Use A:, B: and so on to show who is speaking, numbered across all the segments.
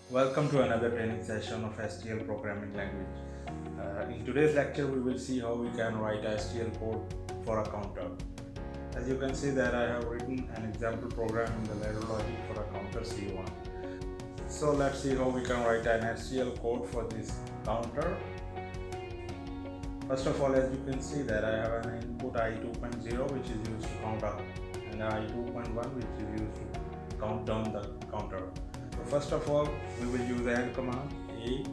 A: Welcome to another training session of STL programming language. In today's lecture, we will see how we can write STL code for a counter. As you can see that I have written an example program in the ladder logic for a counter C1. So let's see how we can write an STL code for this counter. First of all, as you can see that I have an input I2.0 which is used to count up and I2.1 which is used to count down the counter. So first of all, we will use AND command A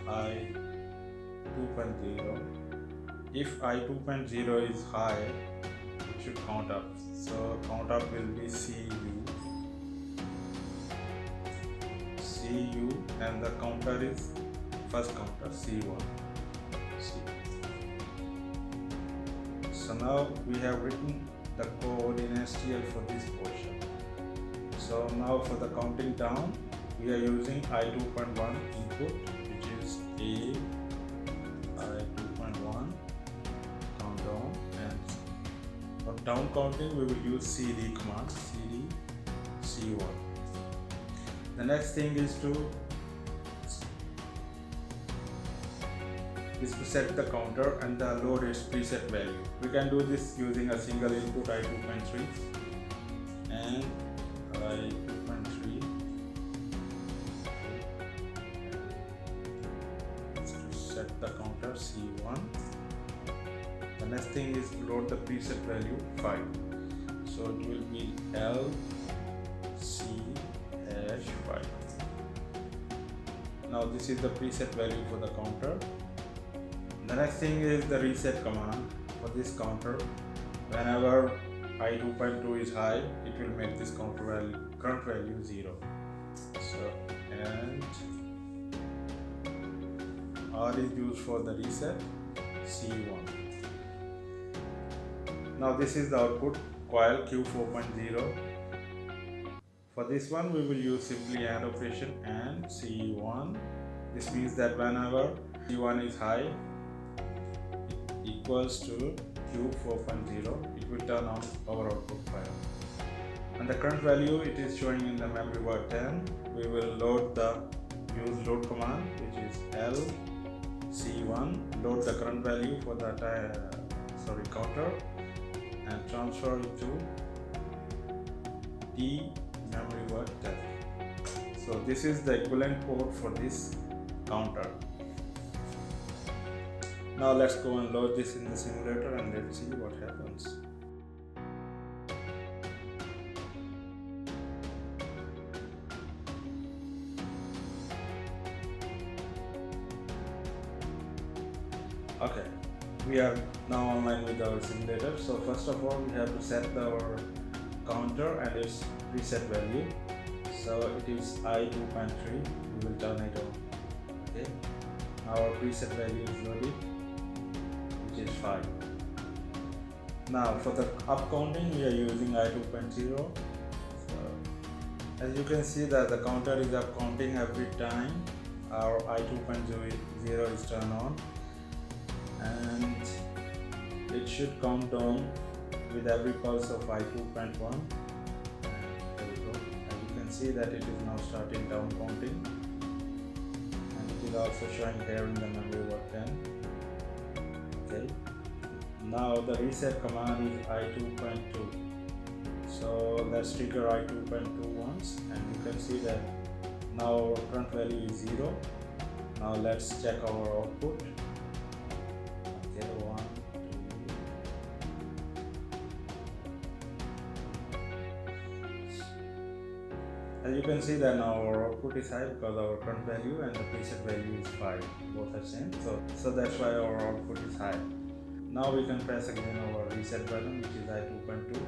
A: I 2.0. If I 2.0 is high, it should count up. So count up will be CU and the counter is first counter C1. So now we have written the code in STL for this portion. So now for the counting down, we are using I2.1 input, which is A I2.1 countdown, and for down counting we will use CD command, CD C1. The next thing is to set the counter and the load its preset value. We can do this using a single input I2.3 and I2.3. Set the counter C1. The next thing is to load the preset value 5. So it will be LC#5. Now this is the preset value for the counter. The next thing is the reset command for this counter. Whenever I2.2 is high, it will make this counter value, current value 0. So and R is used for the reset C1. Now this is the output coil Q4.0. For this one we will use simply AND operation and C1. This means that whenever C1 is high equals to Q4.0, it will turn on our output file. And the current value it is showing in the memory word 10. We will use load command, which is LC1, load the current value for the counter and transfer it to T memory word 10. So this is the equivalent code for this counter. Now let's go and load this in the simulator and let's see what happens. Okay, we are now online with our simulator. So first of all, we have to set our counter and its preset value. So it is I2.3. We will turn it on. Okay, our preset value is loaded, which is 5. Now for the up counting, we are using I2.0. So as you can see that the counter is up counting every time our I2.0 is turned on, and it should count down with every pulse of I2.1. There we go. As you can see that it is now starting down counting, and it is also showing here in the memory word 10. Okay. Now the reset command is I2.2. So let's trigger I2.2 once, and you can see that now our current value is 0. Now let's check our output. Okay, 1, 2. As you can see that now our output is high because our current value and the preset value is 5. Both are same. So that's why our output is high. Now we can press again our reset button, which is I2.2,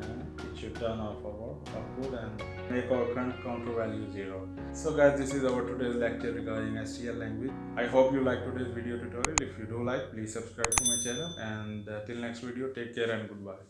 A: and it should turn off our output and make our current counter value 0. So guys, this is our today's lecture regarding STL language. I hope you like today's video tutorial. If you do like, please subscribe to my channel, and till next video, take care and goodbye.